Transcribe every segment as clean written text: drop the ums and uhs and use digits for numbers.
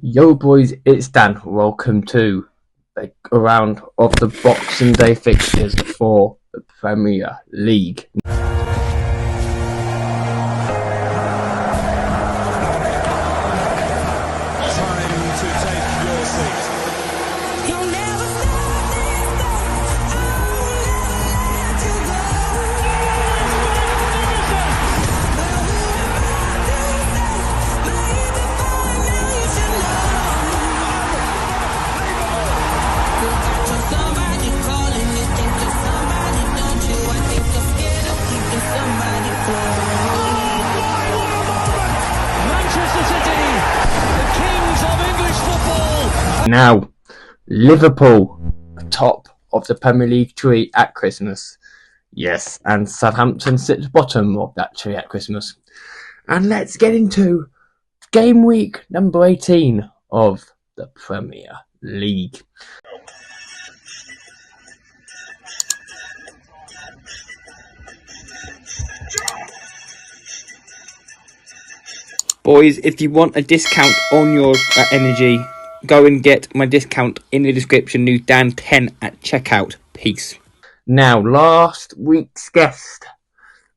Yo boys, it's Dan. Welcome to a round of the Boxing Day fixtures for the Premier League. Now, Liverpool, top of the Premier League tree at Christmas. Yes, and Southampton sits bottom of that tree at Christmas. And let's get into game week number 18 of the Premier League. Boys, if you want a discount on your energy, go and get my discount in the description. New Dan 10 at checkout. Peace. Now, last week's guest,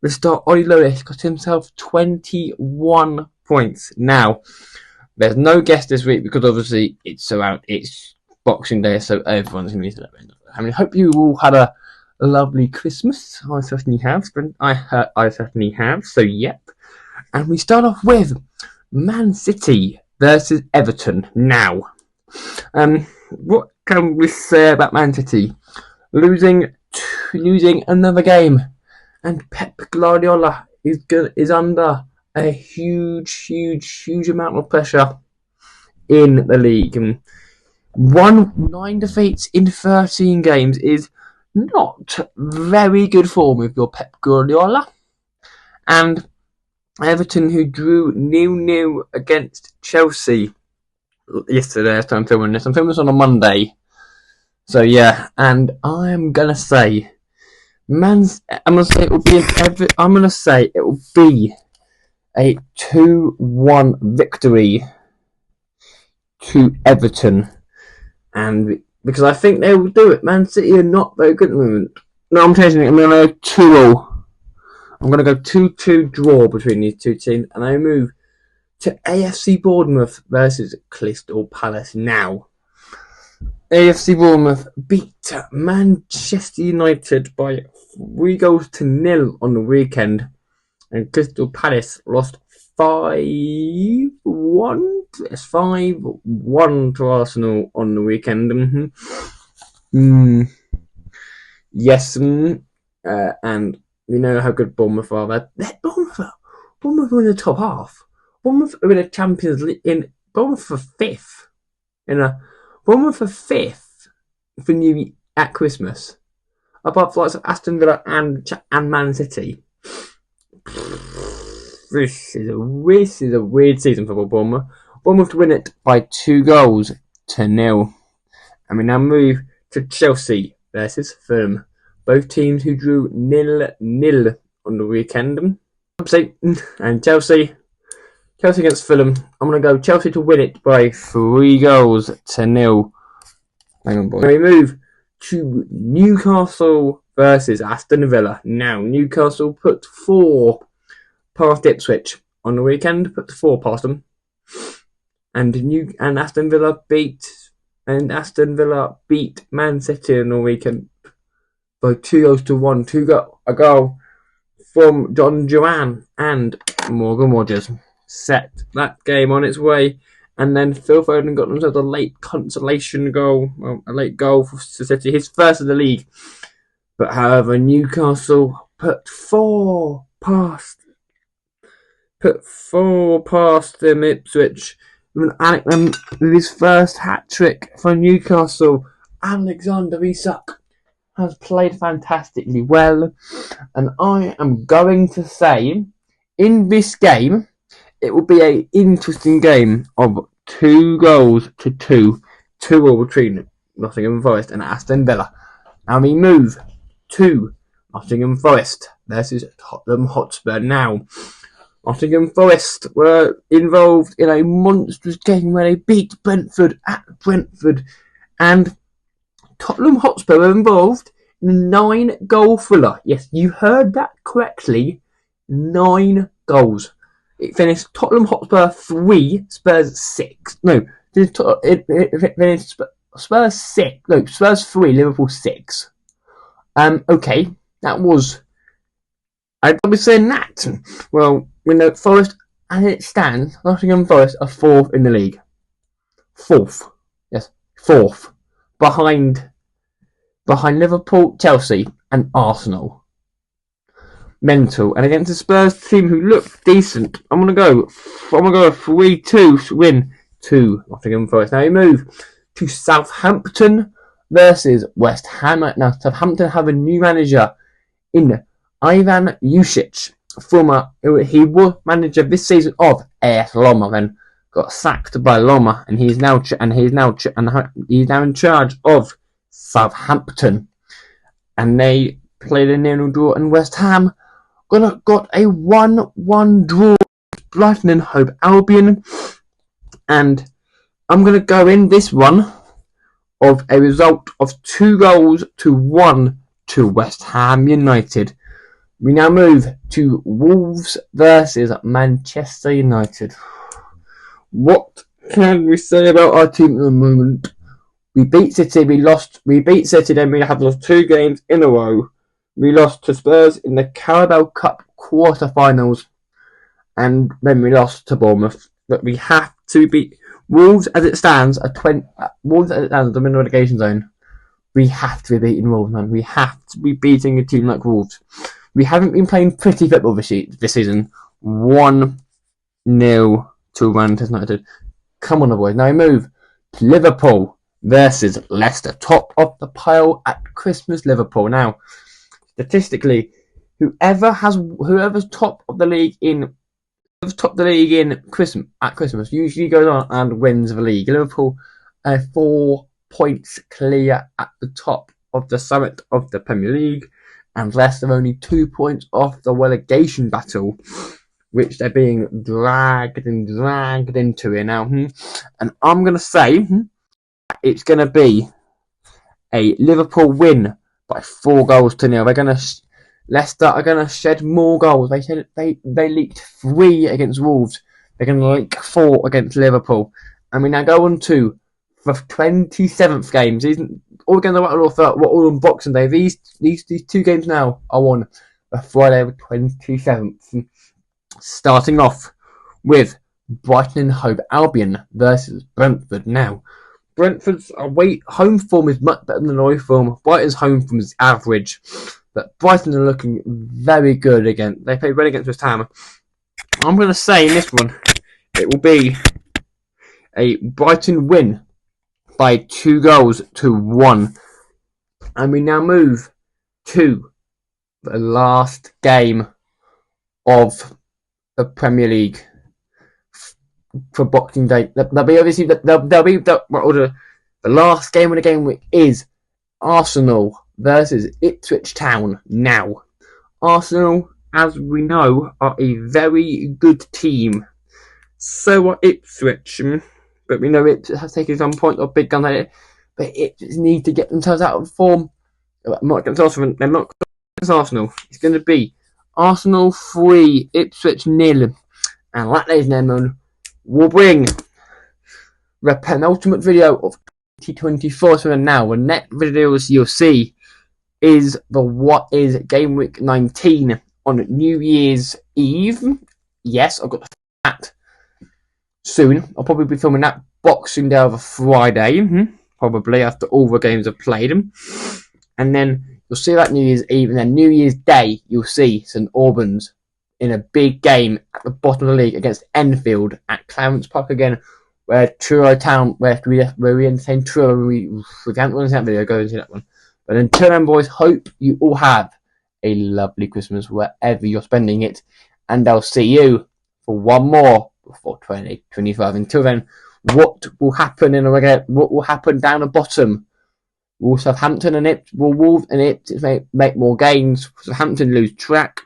Mr. Ollie Lewis, got himself 21 points. Now, there's no guest this week because obviously it's Boxing Day, so everyone's going to be celebrating. I mean, I hope you all had a lovely Christmas. I certainly have. I certainly have. So, yep. And we start off with Man City versus Everton. Now, what can we say about Man City? Losing another game, and Pep Guardiola is under a huge amount of pressure in the league. And 9 defeats in 13 games is not very good form with your Pep Guardiola. And Everton, who drew 0-0 against Chelsea yesterday, as I'm filming this. I'm filming this on a Monday. So yeah, and I'm gonna say it will be a 2-1 victory to Everton, and because I think they will do it. Man City are not very good at the moment. No, I'm changing it. I'm gonna go 2-0. I'm going to go 2-2 draw between these two teams, and I move to AFC Bournemouth versus Crystal Palace now. AFC Bournemouth beat Manchester United by 3-0 on the weekend, and Crystal Palace lost 5-1. It's 5-1 to Arsenal on the weekend. Yes, and we know how good Bournemouth are. Bournemouth are in the top half. Bournemouth are in a Champions League. Bournemouth for fifth. Bournemouth for fifth for New at Christmas, above the likes of Aston Villa and Man City. This is a weird season for Bournemouth. Bournemouth to win it by 2-0. And we now move to Chelsea versus Fulham. Both teams who drew 0-0 on the weekend. And Chelsea against Fulham. I'm going to go Chelsea to win it by 3-0. Hang on, boys. Now we move to Newcastle versus Aston Villa. Now, Newcastle put 4 past Ipswich on the weekend. Put 4 past them. And Aston Villa beat Man City on the weekend by 2-1. A goal from John Joanne and Morgan Rogers set that game on its way. And then Phil Foden got themselves a late consolation goal, a late goal for City, his first of the league. But however, Newcastle put 4 past them Ipswich. With his first hat-trick for Newcastle, Alexander Isak has played fantastically well, and I am going to say in this game it will be an interesting game of 2-2, 2-2 between Nottingham Forest and Aston Villa. Now we move to Nottingham Forest versus Tottenham Hotspur. Now, Nottingham Forest were involved in a monstrous game where they beat Brentford at Brentford, and Tottenham Hotspur were involved in a 9-goal thriller. Yes, you heard that correctly. 9 goals. It finished Tottenham Hotspur 3, Spurs 6. No, it finished Spurs 6. No, Spurs 3, Liverpool 6. Okay, that was. I'd be saying that. Well, we know Forest, as it stands, Nottingham Forest are 4th in the league. 4th. Yes, 4th. Behind Liverpool, Chelsea, and Arsenal. Mental. And against the Spurs team who look decent, I'm gonna go a 3-2 win to Nottingham Forest. Now we move to Southampton versus West Ham. Now Southampton have a new manager in Ivan Jusic. He was manager this season of AS Roma, then got sacked by Roma, and he's now in charge of Southampton. And they played a 0-0 draw, and West Ham got a 1-1 draw with Brighton and Hove Albion. And I'm going to go in this one of a result of 2-1 to West Ham United. We now move to Wolves versus Manchester United. What can we say about our team at the moment? We beat City, we beat City, then we have lost 2 games in a row. We lost to Spurs in the Carabao Cup quarter-finals, and then we lost to Bournemouth. But we have to beat Wolves as it stands. Wolves as it stands, the middle relegation zone. We have to be beating Wolves, man. We have to be beating a team like Wolves. We haven't been playing pretty football this season. 1-0 to Manchester United. Come on, boys. Now we move to Liverpool versus Leicester. Top of the pile at Christmas, Liverpool. Now, statistically, whoever's top of the league at Christmas usually goes on and wins the league. Liverpool are 4 points clear at the top of the summit of the Premier League, and Leicester only 2 points off the relegation battle, which they're being dragged into here now. And I'm going to say it's going to be a Liverpool win by 4-0. Leicester are going to shed more goals. They leaked 3 against Wolves. They're going to leak 4 against Liverpool. And we now go on to the 27th games. All again, all on Boxing Day. These 2 games now are on the Friday the 27th. Starting off with Brighton and Hove Albion versus Brentford. Now, Brentford's home form is much better than away form. Brighton's home form is average, but Brighton are looking very good again. They played well against West Ham. I'm going to say in this one, it will be a Brighton win by 2-1. And we now move to the last game of the Premier League for Boxing Day. There'll be obviously the last game of the game week is Arsenal versus Ipswich Town. Now, Arsenal, as we know, are a very good team. So are Ipswich, but we know Ipswich has taken some points off big guns like it. But Ipswich need to get themselves out of form. Not against Arsenal. They're not against Arsenal. It's going to be Arsenal 3, Ipswich 0. And that, ladies and gentlemen, will bring the penultimate video of 2024. So now, the next videos you'll see is what is game week 19 on New Year's Eve. Yes, I've got that soon. I'll probably be filming that Boxing Day of a Friday, probably after all the games I've played. And then you'll see that New Year's Eve, and then New Year's Day, you'll see St Albans in a big game at the bottom of the league against Enfield at Clarence Park again, where Truro Town, where we entertain Truro. If you haven't watched that video, go and see that one. But until then, boys, hope you all have a lovely Christmas wherever you're spending it, and I'll see you for one more before 2025. Until then, what will happen down the bottom? Will Southampton and Wolves and Ipswich make more gains? Southampton lose track.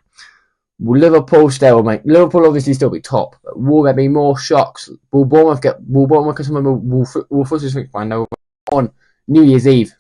Will Liverpool still, mate? Liverpool obviously still be top. But will there be more shocks? Will Bournemouth get? Will Bournemouth get someone? Will Football find over on New Year's Eve?